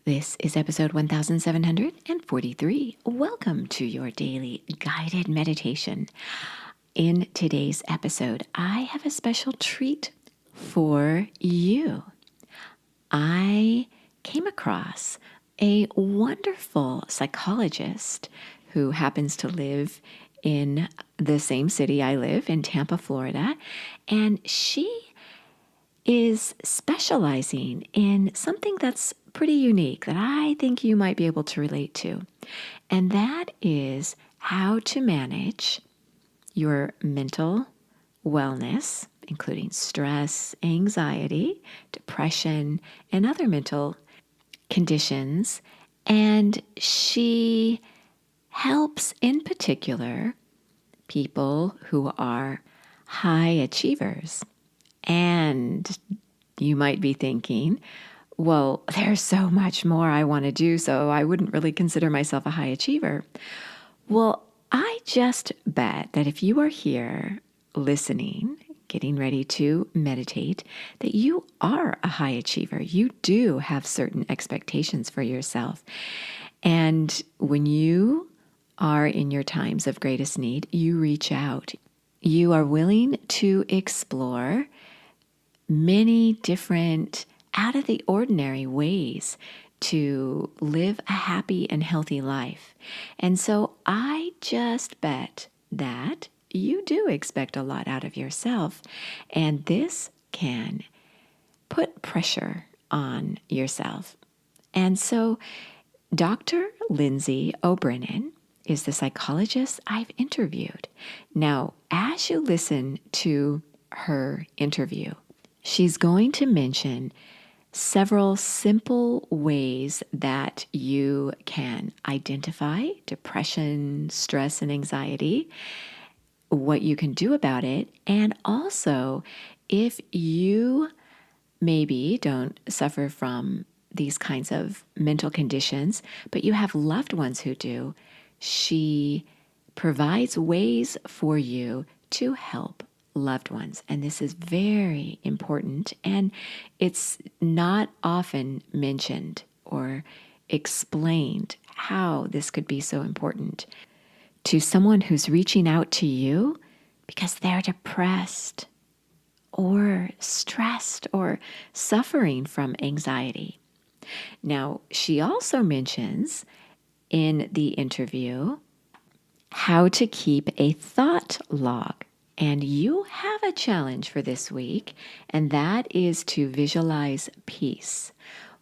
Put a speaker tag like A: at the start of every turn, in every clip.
A: This is episode 1743. Welcome to your daily guided meditation. In today's episode, I have a special treat for you. I came across a wonderful psychologist who happens to live in the same city I live, in Tampa, Florida, and she is specializing in something that's pretty unique that I think you might be able to relate to. And that is how to manage your mental wellness, including stress, anxiety, depression, and other mental conditions. And she helps, in particular, people who are high achievers. And you might be thinking, well, there's so much more I want to do, so I wouldn't really consider myself a high achiever. Well, I just bet that if you are here listening, getting ready to meditate, that you are a high achiever. You do have certain expectations for yourself. And when you are in your times of greatest need, you reach out. You are willing to explore many different out of the ordinary ways to live a happy and healthy life. And so I just bet that you do expect a lot out of yourself, and this can put pressure on yourself. And so Dr. Lindsay O'Brennan is the psychologist I've interviewed. Now, as you listen to her interview, she's going to mention several simple ways that you can identify depression, stress, and anxiety, what you can do about it, and also if you maybe don't suffer from these kinds of mental conditions, but you have loved ones who do, she provides ways for you to help loved ones. And this is very important, and it's not often mentioned or explained how this could be so important to someone who's reaching out to you because they're depressed or stressed or suffering from anxiety. Now, she also mentions in the interview how to keep a thought log. And you have a challenge for this week, and that is to visualize peace.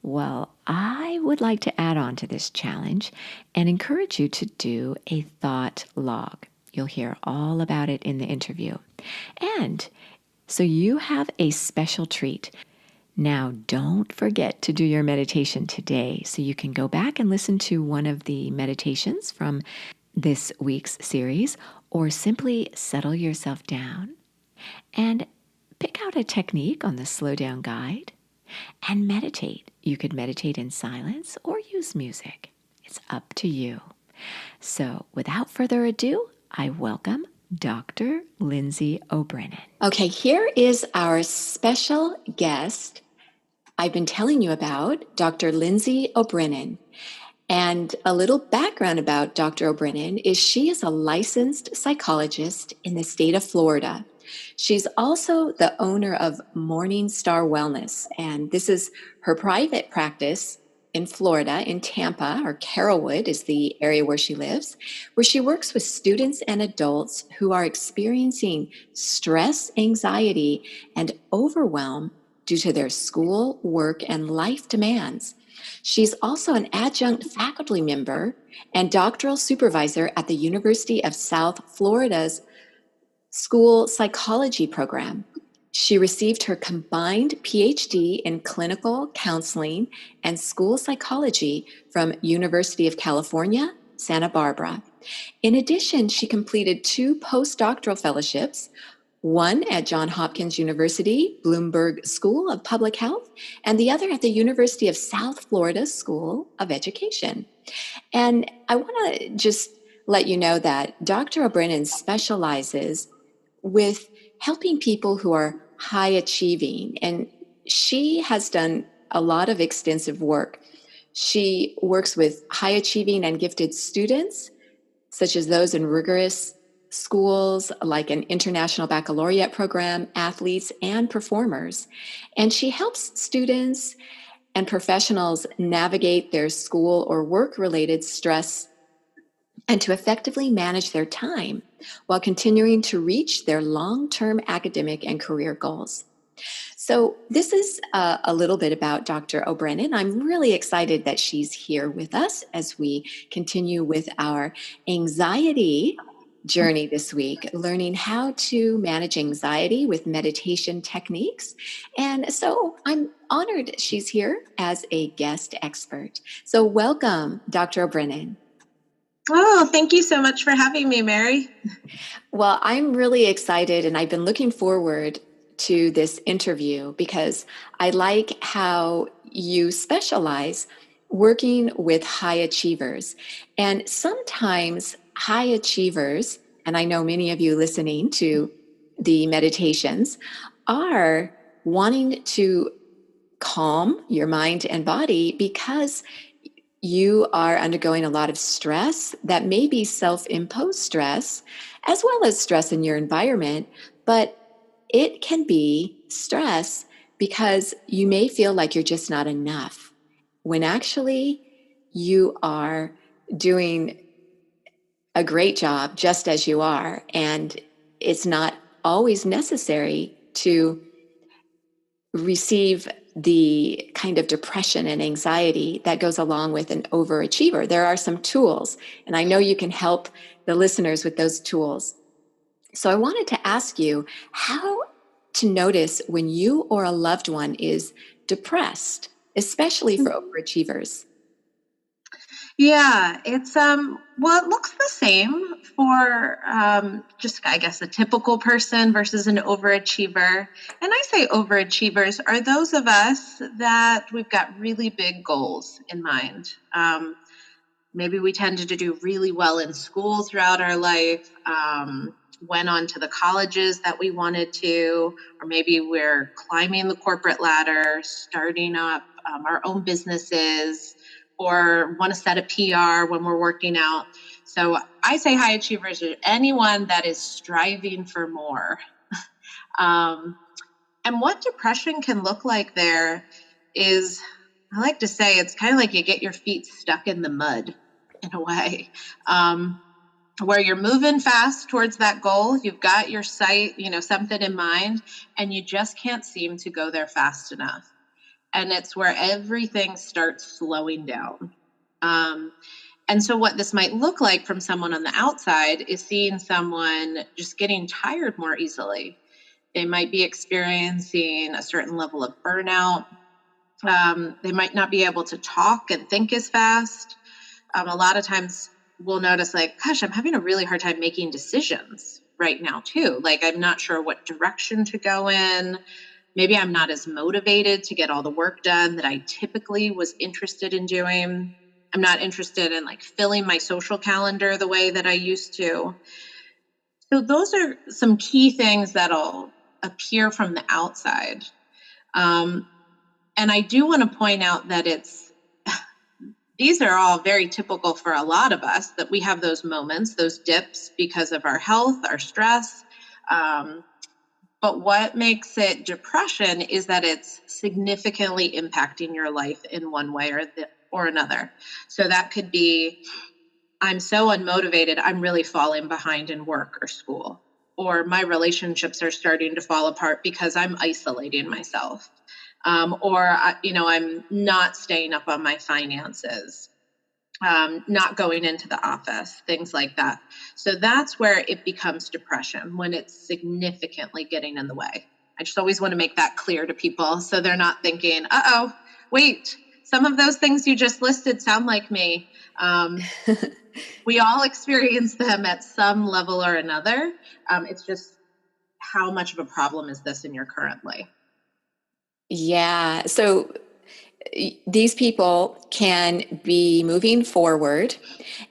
A: Well, I would like to add on to this challenge and encourage you to do a thought log. You'll hear all about it in the interview. And so you have a special treat. Now, don't forget to do your meditation today, so you can go back and listen to one of the meditations from this week's series, or simply settle yourself down and pick out a technique on the Slow Down Guide and meditate. You could meditate in silence or use music. It's up to you. So without further ado, I welcome Dr. Lindsay O'Brennan. Okay, here is our special guest I've been telling you about, Dr. Lindsay O'Brennan. And a little background about Dr. O'Brennan is she is a licensed psychologist in the state of Florida. She's also the owner of Morning Star Wellness, and this is her private practice in Florida, in Tampa, or Carrollwood is the area where she lives, where she works with students and adults who are experiencing stress, anxiety, and overwhelm due to their school, work, and life demands. She's also an adjunct faculty member and doctoral supervisor at the University of South Florida's School Psychology program. She received her combined PhD in clinical counseling and school psychology from University of California, Santa Barbara. In addition, she completed 2 postdoctoral fellowships, one at Johns Hopkins University, Bloomberg School of Public Health, and the other at the University of South Florida School of Education. And I want to just let you know that Dr. O'Brennan specializes with helping people who are high achieving, and she has done a lot of extensive work She works with high achieving and gifted students, such as those in rigorous schools like an international baccalaureate program, athletes, and performers. And she helps students and professionals navigate their school or work related stress and to effectively manage their time while continuing to reach their long term academic and career goals. So, this is a little bit about Dr. O'Brennan. I'm really excited that she's here with us as we continue with our anxiety journey this week, learning how to manage anxiety with meditation techniques. And so, I'm honored she's here as a guest expert. So, welcome, Dr. O'Brennan.
B: Oh, thank you so much for having me, Mary.
A: Well, I'm really excited and I've been looking forward to this interview because I like how you specialize working with high achievers. And sometimes high achievers, and I know many of you listening to the meditations, are wanting to calm your mind and body because you are undergoing a lot of stress that may be self-imposed stress, as well as stress in your environment, but it can be stress because you may feel like you're just not enough when actually you are doing a great job just as you are. And it's not always necessary to receive the kind of depression and anxiety that goes along with an overachiever. There are some tools, and I know you can help the listeners with those tools. So I wanted to ask you how to notice when you or a loved one is depressed, especially for overachievers.
B: Yeah, it's well, it looks the same for just I guess a typical person versus an overachiever. And I say overachievers are those of us that we've got really big goals in mind. Maybe we tended to do really well in school throughout our life. Went on to the colleges that we wanted to, or maybe we're climbing the corporate ladder, starting up our own businesses, or want to set a PR when we're working out. So I say high achievers are anyone that is striving for more. And what depression can look like there is, I like to say, it's kind of like you get your feet stuck in the mud in a way. Where you're moving fast towards that goal, you've got your sight, something in mind, and you just can't seem to go there fast enough. And it's where everything starts slowing down. And so what this might look like from someone on the outside is seeing someone just getting tired more easily. They might be experiencing a certain level of burnout. They might not be able to talk and think as fast. A lot of times we'll notice like, gosh, I'm having a really hard time making decisions right now too. Like, I'm not sure what direction to go in. Maybe I'm not as motivated to get all the work done that I typically was interested in doing. I'm not interested in like filling my social calendar the way that I used to. So those are some key things that'll appear from the outside. And I do want to point out that these are all very typical for a lot of us, that we have those moments, those dips because of our health, our stress. But what makes it depression is that it's significantly impacting your life in one way or another. So that could be, I'm so unmotivated, I'm really falling behind in work or school, or my relationships are starting to fall apart because I'm isolating myself. Or I'm not staying up on my finances, not going into the office, things like that. So that's where it becomes depression, when it's significantly getting in the way. I just always want to make that clear to people so they're not thinking, uh-oh, wait, some of those things you just listed sound like me. We all experience them at some level or another. It's just, how much of a problem is this in your current life?
A: Yeah. So these people can be moving forward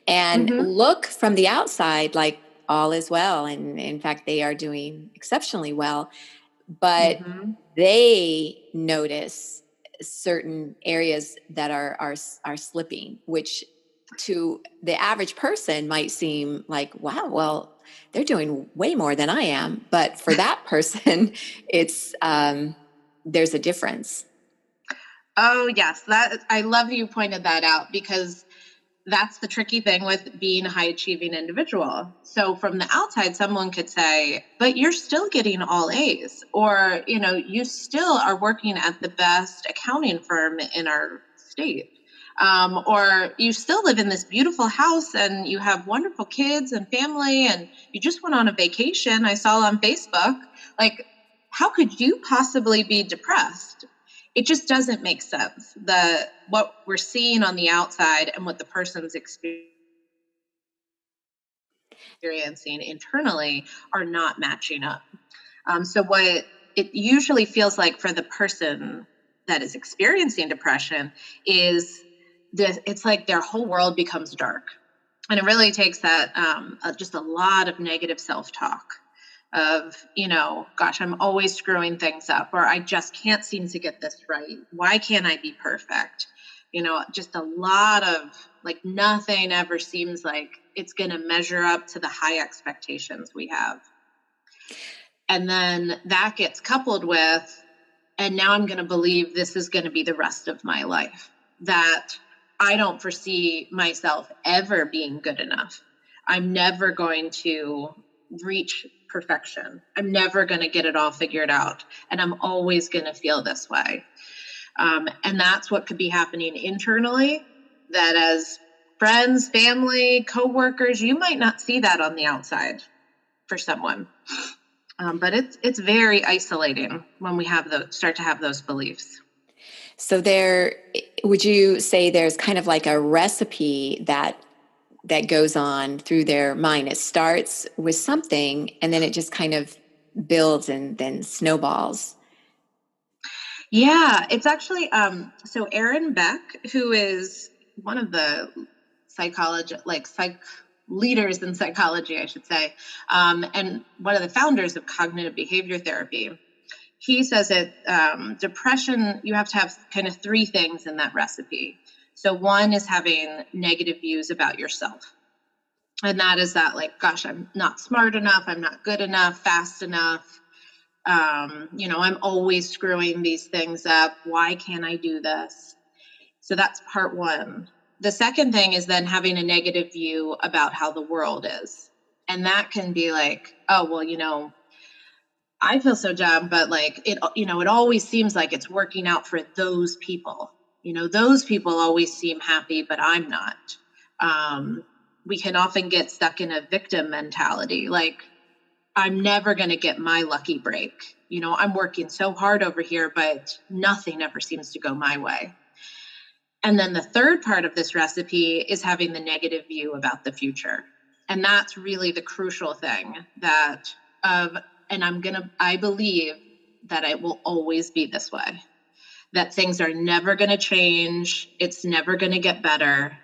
A: and look from the outside like all is well. And in fact, they are doing exceptionally well. But they notice certain areas that are slipping, which to the average person might seem like, wow, well, they're doing way more than I am. But for that person, it's there's a difference.
B: Oh, yes. That I love you pointed that out, because that's the tricky thing with being a high achieving individual. So from the outside, someone could say, but you're still getting all A's, or, you still are working at the best accounting firm in our state. Or you still live in this beautiful house and you have wonderful kids and family, and you just went on a vacation. I saw on Facebook. Like, how could you possibly be depressed? It just doesn't make sense. What we're seeing on the outside and what the person's experiencing internally are not matching up. So what it usually feels like for the person that is experiencing depression is it's like their whole world becomes dark. And it really takes that just a lot of negative self-talk of, gosh, I'm always screwing things up, or I just can't seem to get this right. Why can't I be perfect? Just a lot of like nothing ever seems like it's going to measure up to the high expectations we have. And then that gets coupled with, and now I'm going to believe this is going to be the rest of my life, that I don't foresee myself ever being good enough. I'm never going to reach perfection. I'm never going to get it all figured out. And I'm always going to feel this way. And that's what could be happening internally, that as friends, family, coworkers, you might not see that on the outside for someone. But it's very isolating when we start to have those beliefs.
A: So would you say there's kind of like a recipe that goes on through their mind? It starts with something and then it just kind of builds and then snowballs.
B: Yeah, it's actually so Aaron Beck, who is one of the leaders in psychology, I should say, and one of the founders of cognitive behavior therapy. He says that depression, you have to have kind of three things in that recipe. So one is having negative views about yourself. And that is that, like, gosh, I'm not smart enough. I'm not good enough, fast enough. I'm always screwing these things up. Why can't I do this? So that's part one. The second thing is then having a negative view about how the world is. And that can be like, oh, well, I feel so dumb, but like it always seems like it's working out for those people. Those people always seem happy, but I'm not. We can often get stuck in a victim mentality. Like, I'm never going to get my lucky break. I'm working so hard over here, but nothing ever seems to go my way. And then the third part of this recipe is having the negative view about the future. And that's really the crucial thing I believe that it will always be this way, that things are never going to change. It's never going to get better.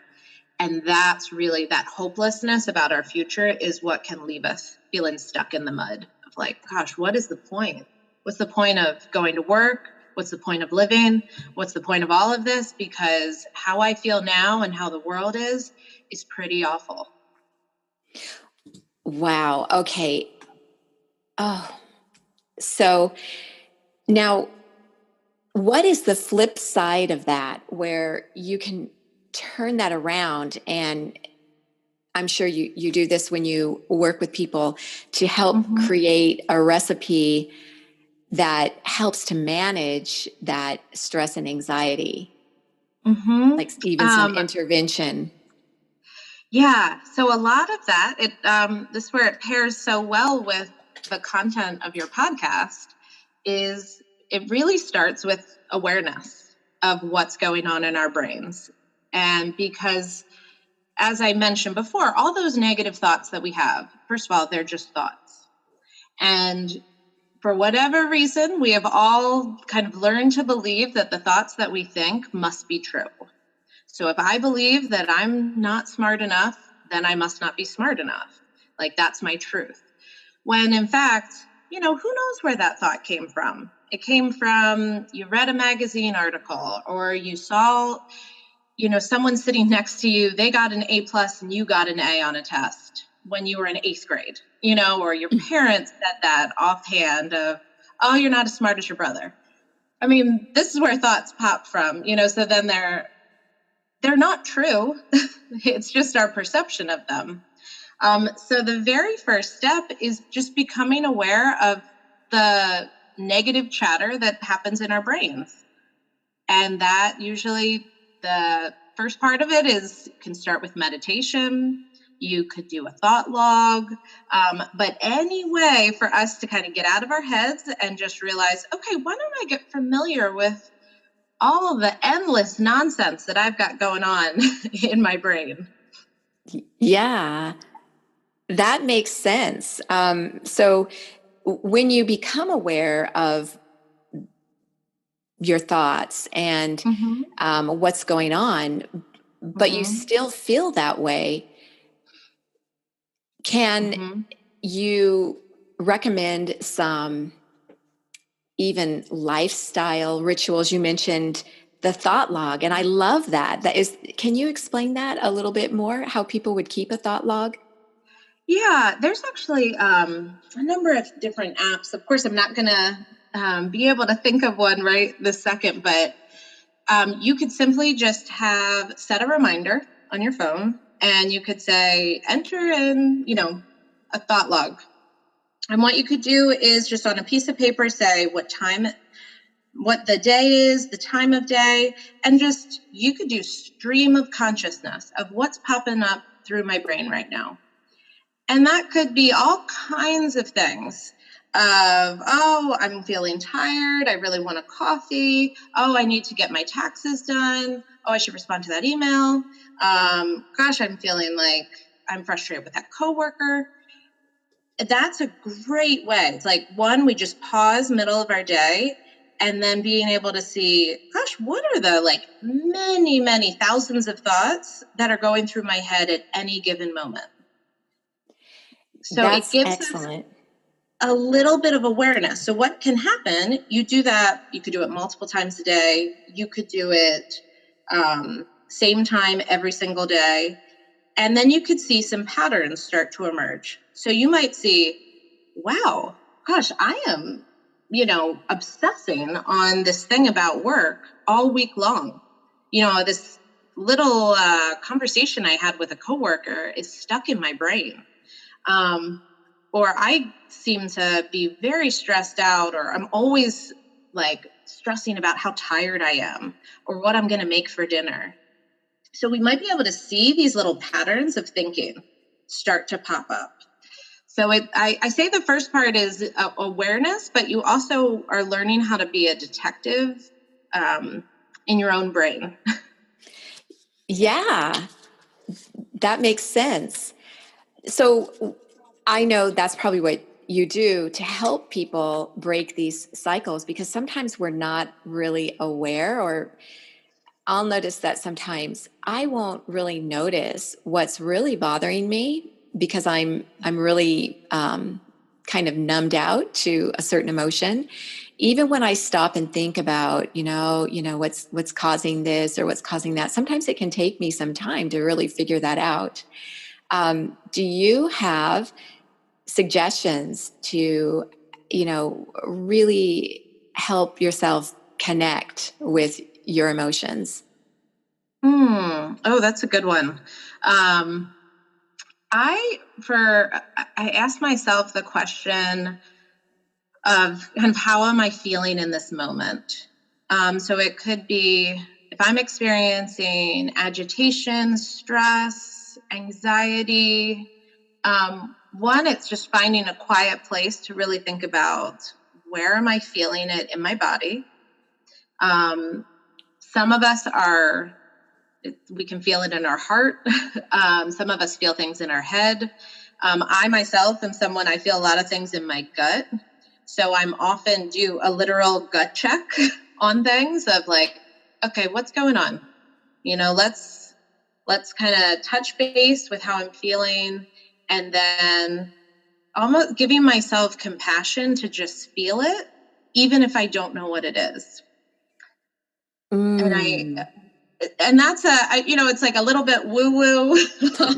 B: And that's really that hopelessness about our future is what can leave us feeling stuck in the mud of like, gosh, what is the point? What's the point of going to work? What's the point of living? What's the point of all of this? Because how I feel now and how the world is pretty awful.
A: Wow. Okay. Oh, so now what is the flip side of that where you can turn that around? And I'm sure you do this when you work with people to help create a recipe that helps to manage that stress and anxiety, like even some intervention.
B: Yeah. So a lot of that, this is where it pairs so well with the content of your podcast, is it really starts with awareness of what's going on in our brains. And because, as I mentioned before, all those negative thoughts that we have, first of all, they're just thoughts. And for whatever reason, we have all kind of learned to believe that the thoughts that we think must be true. So if I believe that I'm not smart enough, then I must not be smart enough. Like, that's my truth. When in fact, who knows where that thought came from? It came from, you read a magazine article, or you saw, someone sitting next to you, they got an A plus and you got an A on a test when you were in 8th grade, or your parents said that offhand of, oh, you're not as smart as your brother. I mean, this is where thoughts pop from, so then they're not true. It's just our perception of them. So the very first step is just becoming aware of the negative chatter that happens in our brains. And that usually, the first part of it can start with meditation. You could do a thought log, but any way for us to kind of get out of our heads and just realize, okay, why don't I get familiar with all of the endless nonsense that I've got going on in my brain?
A: Yeah, that makes sense. So when you become aware of your thoughts and what's going on, but you still feel that way, can you recommend some even lifestyle rituals? You mentioned the thought log, and I love that. Can you explain that a little bit more, how people would keep a thought log?
B: Yeah, there's actually a number of different apps. Of course, I'm not going to be able to think of one right this second, but you could simply just set a reminder on your phone, and you could say, enter in, a thought log. And what you could do is just on a piece of paper, say what the day is, the time of day, and you could do stream of consciousness of what's popping up through my brain right now. And that could be all kinds of things of, oh, I'm feeling tired. I really want a coffee. Oh, I need to get my taxes done. Oh, I should respond to that email. Gosh, I'm feeling like I'm frustrated with that coworker. That's a great way. It's like, one, we just pause middle of our day, and then being able to see, gosh, what are the many, many thousands of thoughts that are going through my head at any given moment? So
A: That's
B: it gives
A: excellent.
B: us a little bit of awareness. So what can happen, you do that, you could do it multiple times a day. You could do it same time every single day. And then you could see some patterns start to emerge. So you might see, wow, gosh, I am, obsessing on this thing about work all week long. This little conversation I had with a coworker is stuck in my brain. Or I seem to be very stressed out, or I'm always stressing about how tired I am or what I'm going to make for dinner. So we might be able to see these little patterns of thinking start to pop up. So I say the first part is awareness, but you also are learning how to be a detective in your own brain.
A: Yeah, that makes sense. So I know that's probably what you do to help people break these cycles, because sometimes we're not really aware, or I'll notice that sometimes I won't really notice what's really bothering me because I'm really kind of numbed out to a certain emotion. Even when I stop and think about, what's causing this or what's causing that, sometimes it can take me some time to really figure that out. Do you have suggestions to, really help yourself connect with your emotions?
B: Oh, that's a good one. I asked myself the question of kind of, how am I feeling in this moment? So it could be, if I'm experiencing agitation, stress, anxiety, one, it's just finding a quiet place to really think about, where am I feeling it in my body? Some of us we can feel it in our heart. Some of us feel things in our head. I myself am someone, I feel a lot of things in my gut. So I'm often do a literal gut check on things of okay, what's going on? Let's kind of touch base with how I'm feeling, and then almost giving myself compassion to just feel it even if I don't know what it is.
A: Mm.
B: And that's it's like a little bit woo-woo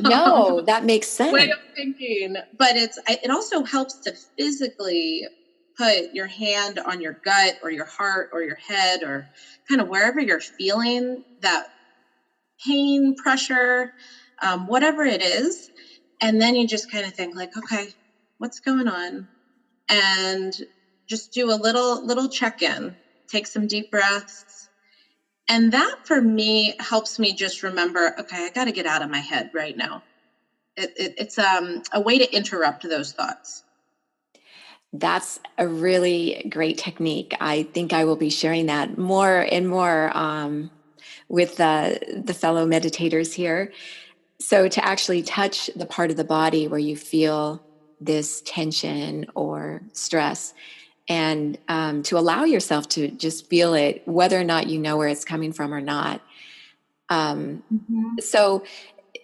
A: No, that makes
B: way
A: sense.
B: of thinking, but it also helps to physically put your hand on your gut or your heart or your head or kind of wherever you're feeling that pain, pressure, whatever it is. And then you just kind of think like, okay, what's going on? And just do a little check-in, take some deep breaths. And that for me helps me just remember, okay, I got to get out of my head right now. It's a way to interrupt those thoughts.
A: That's a really great technique. I think I will be sharing that more and more with the fellow meditators here. So, to actually touch the part of the body where you feel this tension or stress, and to allow yourself to just feel it, whether or not you know where it's coming from or not. Um,
B: Mm-hmm.
A: so,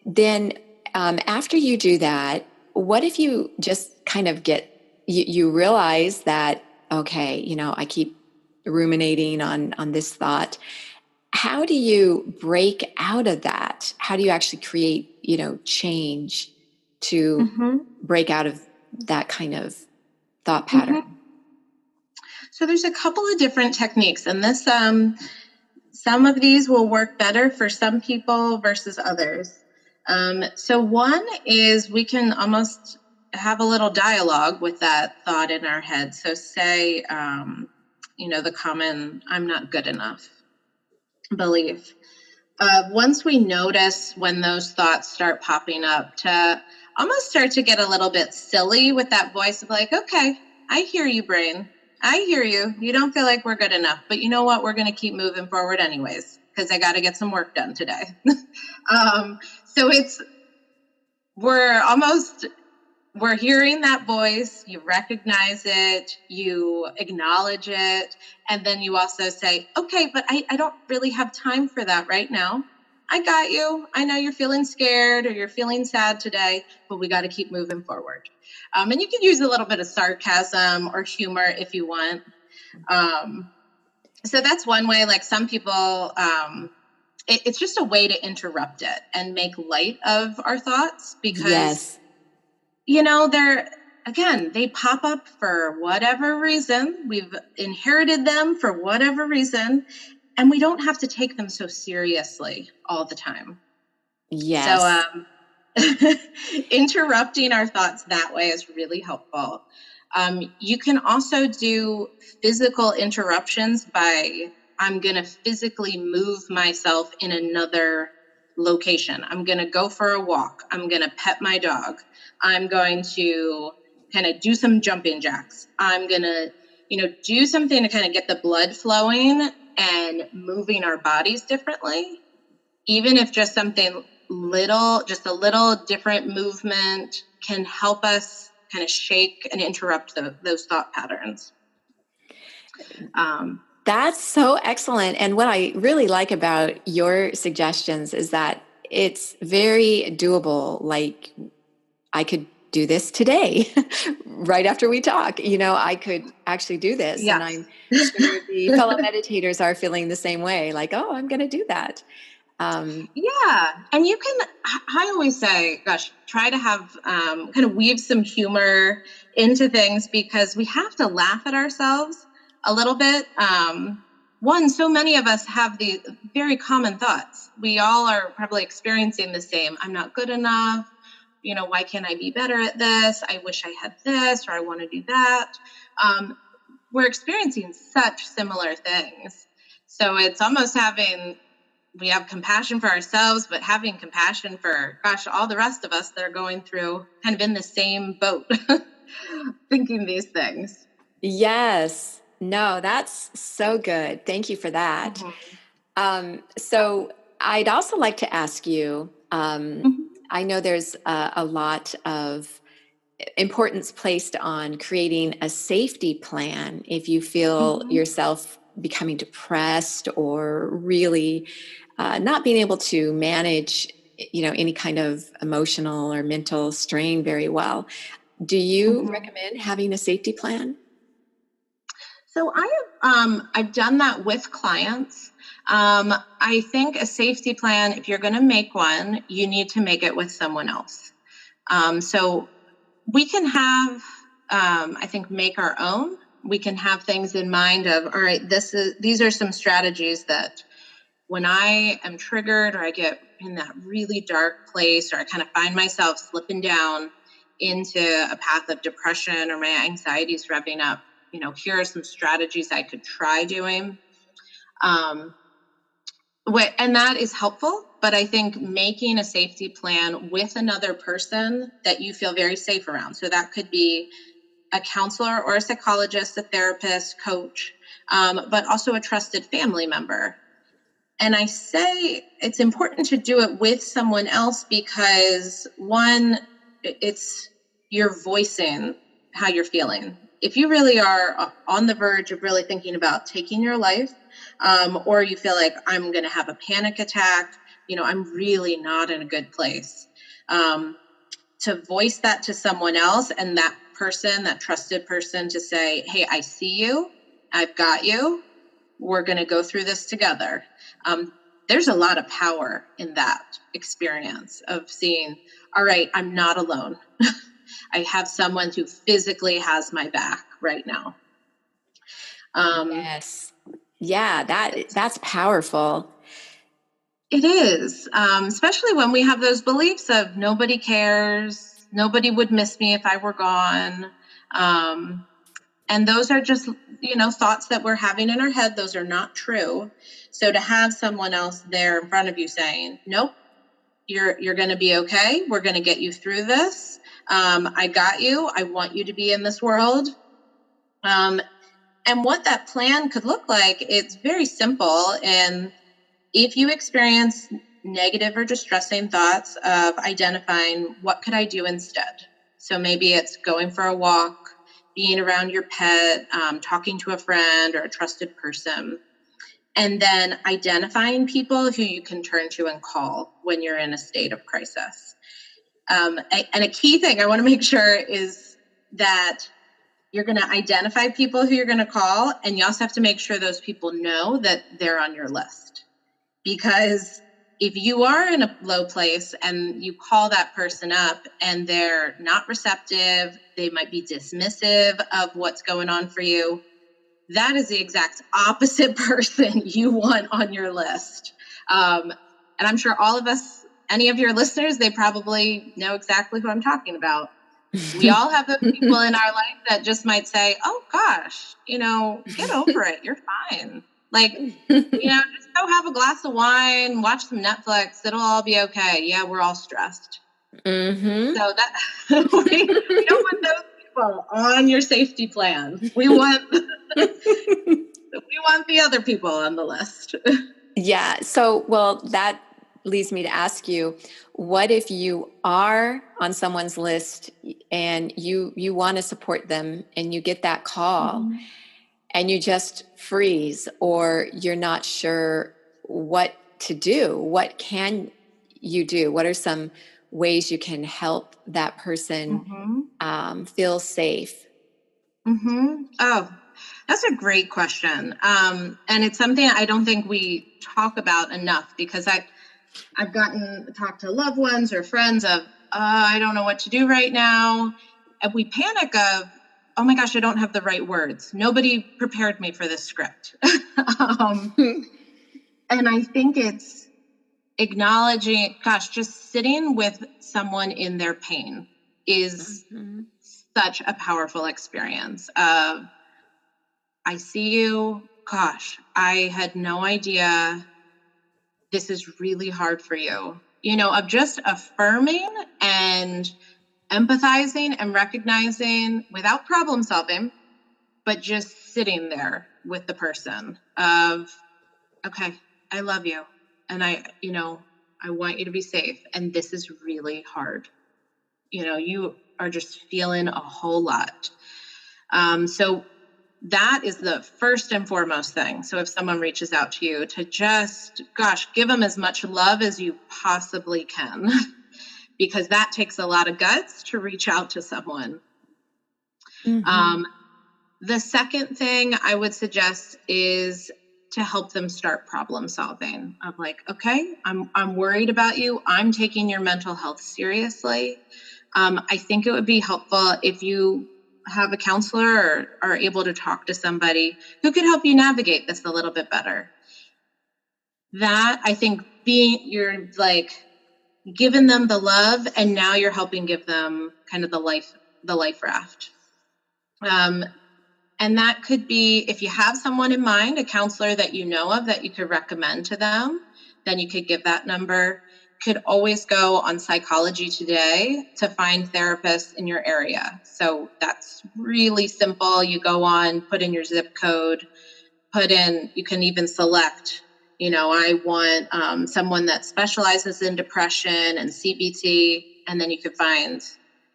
A: then after you do that, what if you just kind of you realize that, okay, I keep ruminating on this thought. How do you break out of that? How do you actually create, change to
B: Mm-hmm.
A: break out of that kind of thought
B: Mm-hmm.
A: pattern?
B: So there's a couple of different techniques, and this some of these will work better for some people versus others. So one is we can almost have a little dialogue with that thought in our head. So say, the common "I'm not good enough" belief. Once we notice when those thoughts start popping up, to almost start to get a little bit silly with that voice of like, okay, I hear you, brain. I hear you. You don't feel like we're good enough, but you know what? We're going to keep moving forward anyways, because I got to get some work done today. So we're almost we're hearing that voice, you recognize it, you acknowledge it, and then you also say, okay, but I don't really have time for that right now. I got you. I know you're feeling scared or you're feeling sad today, but we got to keep moving forward. And you can use a little bit of sarcasm or humor if you want. So that's one way. Like some people, it's just a way to interrupt it and make light of our thoughts, because
A: Yes.
B: they pop up for whatever reason. We've inherited them for whatever reason, and we don't have to take them so seriously all the time. So,
A: Yes.
B: interrupting our thoughts that way is really helpful. You can also do physical interruptions by, I'm going to physically move myself in another location. I'm going to go for a walk. I'm going to pet my dog. I'm going to kind of do some jumping jacks. I'm going to, do something to kind of get the blood flowing and moving our bodies differently, even if just something just a little different movement can help us kind of shake and interrupt those thought patterns.
A: That's so excellent. And what I really like about your suggestions is that it's very doable. Like, I could do this today, right after we talk. I could actually do this. And
B: Yes.
A: I'm sure the fellow meditators are feeling the same way, like, oh, I'm going to do that.
B: Yeah. And you can, I always say, gosh, try to have kind of weave some humor into things, because we have to laugh at ourselves a little bit. One, so many of us have the very common thoughts. We all are probably experiencing the same. I'm not good enough. Why can't I be better at this? I wish I had this, or I want to do that. We're experiencing such similar things. So it's almost we have compassion for ourselves, but having compassion for, gosh, all the rest of us that are going through kind of in the same boat, thinking these things.
A: yes. No, that's so good. Thank you for that.
B: Mm-hmm.
A: So I'd also like to ask you,
B: Mm-hmm.
A: I know there's a lot of importance placed on creating a safety plan if you feel
B: Mm-hmm.
A: yourself becoming depressed or really not being able to manage any kind of emotional or mental strain very well. Do you
B: Mm-hmm.
A: recommend having a safety plan?
B: So I've done that with clients. I think a safety plan, if you're going to make one, you need to make it with someone else. So we can have, I think, make our own. We can have things in mind of, all right, these are some strategies that when I am triggered or I get in that really dark place or I kind of find myself slipping down into a path of depression or my anxiety is revving up, here are some strategies I could try doing. And that is helpful, but I think making a safety plan with another person that you feel very safe around. So that could be a counselor or a psychologist, a therapist, coach, but also a trusted family member. And I say it's important to do it with someone else because, one, it's you're voicing how you're feeling. If you really are on the verge of really thinking about taking your life, or you feel like I'm going to have a panic attack, I'm really not in a good place. To voice that to someone else and that person, that trusted person, to say, hey, I see you, I've got you, we're going to go through this together. There's a lot of power in that experience of seeing, all right, I'm not alone. I have someone who physically has my back right now.
A: Yes. Yeah, that's powerful.
B: It is, especially when we have those beliefs of nobody cares, nobody would miss me if I were gone. And those are just, thoughts that we're having in our head. Those are not true. So to have someone else there in front of you saying, nope, you're going to be okay. We're going to get you through this. I got you. I want you to be in this world. And what that plan could look like, it's very simple. And if you experience negative or distressing thoughts, of identifying what could I do instead. So maybe it's going for a walk, being around your pet, talking to a friend or a trusted person, and then identifying people who you can turn to and call when you're in a state of crisis. And a key thing I want to make sure is that you're going to identify people who you're going to call, and you also have to make sure those people know that they're on your list. Because if you are in a low place and you call that person up and they're not receptive, they might be dismissive of what's going on for you, that is the exact opposite person you want on your list. And I'm sure all of us, any of your listeners, they probably know exactly who I'm talking about. We all have those people in our life that just might say, oh gosh, get over it. You're fine. Like, just go have a glass of wine, watch some Netflix. It'll all be okay. Yeah, we're all stressed.
A: Mm-hmm.
B: So that we don't want those people on your safety plan. We want the other people on the list.
A: Yeah. So, well, that leads me to ask you, what if you are on someone's list and you want to support them and you get that call? Mm-hmm. And you just freeze, or you're not sure what to do? What can you do? What are some ways you can help that person feel safe?
B: Mm-hmm. Oh, that's a great question. And it's something I don't think we talk about enough, because I've gotten to talk to loved ones or friends of, I don't know what to do right now. And we panic of, oh my gosh, I don't have the right words. Nobody prepared me for this script. And I think it's acknowledging, just sitting with someone in their pain is such a powerful experience of, I see you. Gosh, I had no idea this is really hard for you. Of just affirming and empathizing and recognizing without problem solving, but just sitting there with the person of, okay, I love you. And I want you to be safe. And this is really hard. You are just feeling a whole lot. So that is the first and foremost thing. So if someone reaches out to you, to just, give them as much love as you possibly can, because that takes a lot of guts to reach out to someone. Mm-hmm. The second thing I would suggest is to help them start problem solving of like, okay, I'm worried about you. I'm taking your mental health seriously. I think it would be helpful if you have a counselor or are able to talk to somebody who could help you navigate this a little bit better. That I think you're like giving them the love, and now you're helping give them kind of the life raft. And that could be, if you have someone in mind, a counselor that you know of that you could recommend to them, then you could give that number. Could always go on Psychology Today to find therapists in your area. So that's really simple. You go on, put in your zip code, you can even select, I want someone that specializes in depression and CBT, and then you could find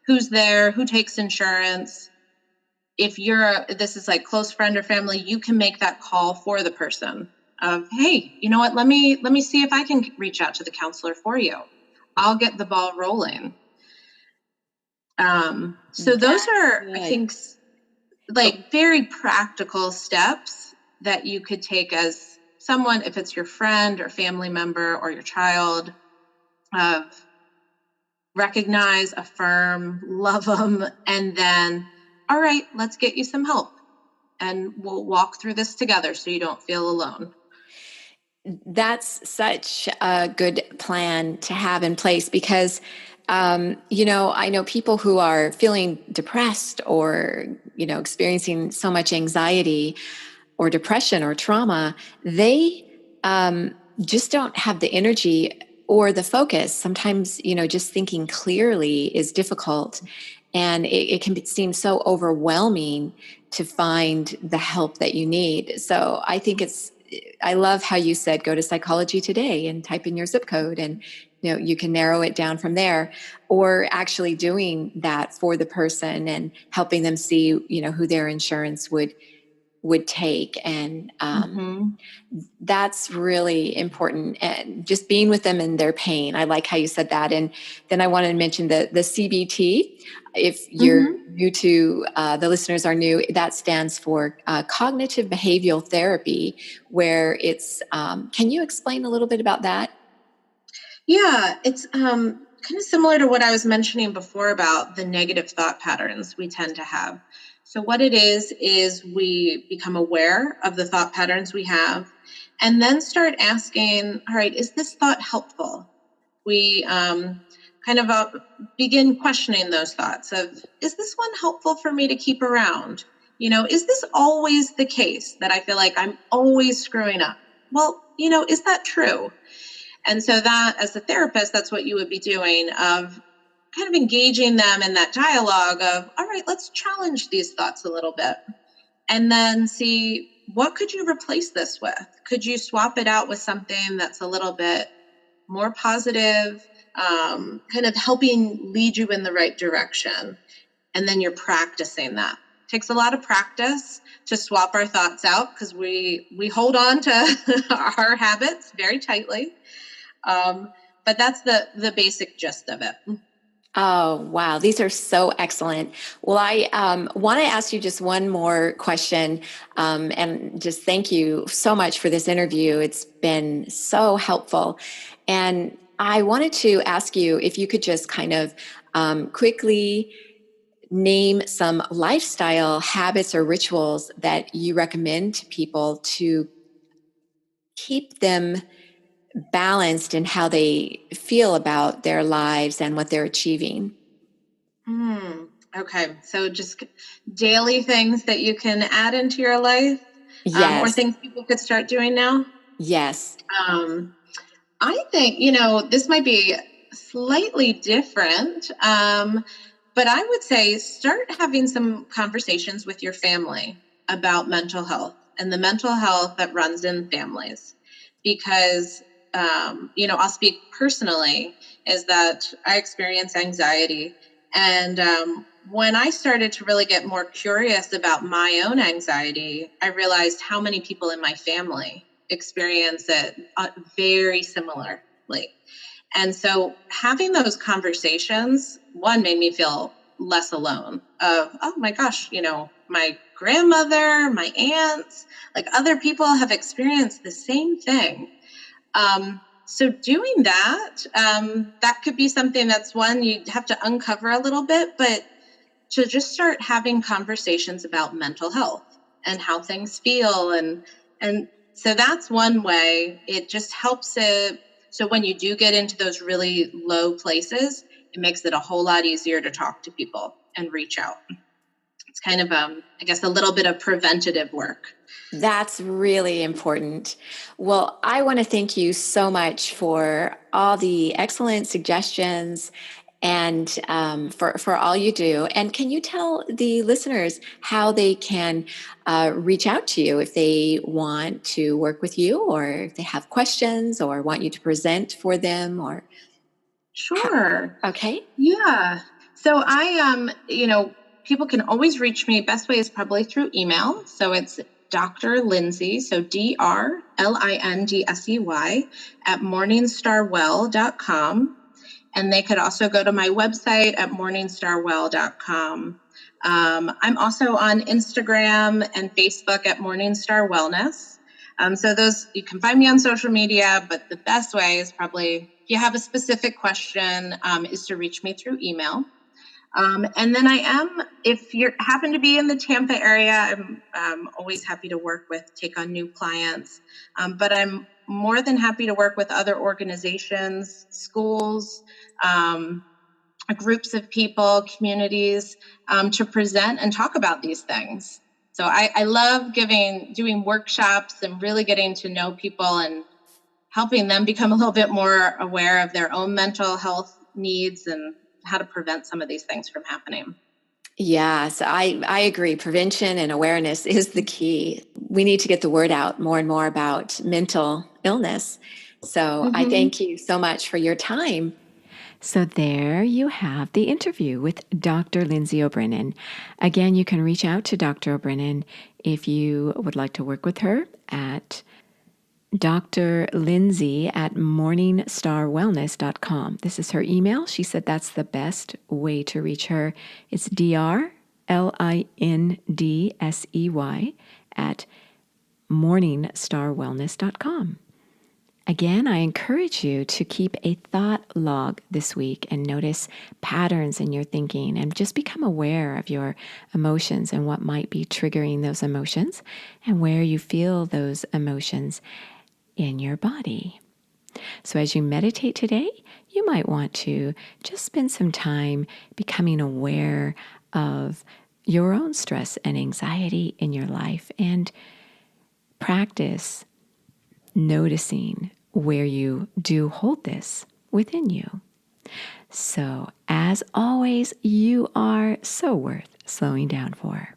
B: who's there, who takes insurance. If this is like close friend or family, you can make that call for the person of, hey, you know what, let me see if I can reach out to the counselor for you. I'll get the ball rolling. So those are, I think, like very practical steps that you could take as someone, if it's your friend or family member or your child, of recognize, affirm, love them, and then, all right, let's get you some help. And we'll walk through this together so you don't feel alone.
A: That's such a good plan to have in place because, I know people who are feeling depressed or, experiencing so much anxiety or depression or trauma, they just don't have the energy or the focus. Sometimes, just thinking clearly is difficult. And it can seem so overwhelming to find the help that you need. So I think I love how you said, go to Psychology Today and type in your zip code, and you can narrow it down from there, or actually doing that for the person and helping them see, who their insurance would take. And that's really important. And just being with them in their pain. I like how you said that. And then I wanted to mention the CBT. If you're new to, the listeners are new, that stands for cognitive behavioral therapy, where it's, can you explain a little bit about that?
B: Yeah, it's kind of similar to what I was mentioning before about the negative thought patterns we tend to have. So what it is we become aware of the thought patterns we have, and then start asking, all right, is this thought helpful? We kind of begin questioning those thoughts of, is this one helpful for me to keep around? Is this always the case that I feel like I'm always screwing up? Well, is that true? And so that, as a therapist, that's what you would be doing, of kind of engaging them in that dialogue of, all right, let's challenge these thoughts a little bit. And then see, what could you replace this with? Could you swap it out with something that's a little bit more positive, kind of helping lead you in the right direction? And then you're practicing that. It takes a lot of practice to swap our thoughts out, because we hold on to our habits very tightly. But that's the basic gist of it.
A: Oh, wow. These are so excellent. Well, I want to ask you just one more question, and just thank you so much for this interview. It's been so helpful. And I wanted to ask you if you could just kind of quickly name some lifestyle habits or rituals that you recommend to people to keep them balanced in how they feel about their lives and what they're achieving.
B: Okay, so just daily things that you can add into your life,
A: Yes.
B: or things people could start doing now.
A: Yes.
B: I think, this might be slightly different, but I would say start having some conversations with your family about mental health and the mental health that runs in families. Because, I'll speak personally, is that I experience anxiety. And when I started to really get more curious about my own anxiety, I realized how many people in my family experience it very similarly. And so having those conversations, one, made me feel less alone of, oh my gosh, my grandmother, my aunts, like other people have experienced the same thing. So doing that, that could be something that's one you have to uncover a little bit, but to just start having conversations about mental health and how things feel. And so that's one way. It just helps it. So when you do get into those really low places, it makes it a whole lot easier to talk to people and reach out. It's kind of, I guess, a little bit of preventative work.
A: That's really important. Well, I want to thank you so much for all the excellent suggestions and for all you do. And can you tell the listeners how they can reach out to you if they want to work with you, or if they have questions or want you to present for them, or
B: Sure.
A: okay?
B: Yeah. So people can always reach me. Best way is probably through email. So it's Dr. Lindsey, so DrLindsey at morningstarwell.com. And they could also go to my website at morningstarwell.com. I'm also on Instagram and Facebook at Morningstar Wellness. So those, you can find me on social media, but the best way is probably, if you have a specific question, is to reach me through email. And then if you happen to be in the Tampa area, I'm always happy to take on new clients. But I'm more than happy to work with other organizations, schools, groups of people, communities, to present and talk about these things. So I love doing workshops and really getting to know people and helping them become a little bit more aware of their own mental health needs and how to prevent some of these things from happening.
A: Yes, I agree. Prevention and awareness is the key. We need to get the word out more and more about mental illness. So I thank you so much for your time. So there you have the interview with Dr. Lindsey O'Brennan. Again, you can reach out to Dr. O'Brennan if you would like to work with her at Dr. Lindsey at morningstarwellness.com. This is her email. She said that's the best way to reach her. It's DrLindsey at morningstarwellness.com. Again, I encourage you to keep a thought log this week and notice patterns in your thinking and just become aware of your emotions and what might be triggering those emotions and where you feel those emotions in your body. So as you meditate today, you might want to just spend some time becoming aware of your own stress and anxiety in your life and practice noticing where you do hold this within you. So, as always, you are so worth slowing down for.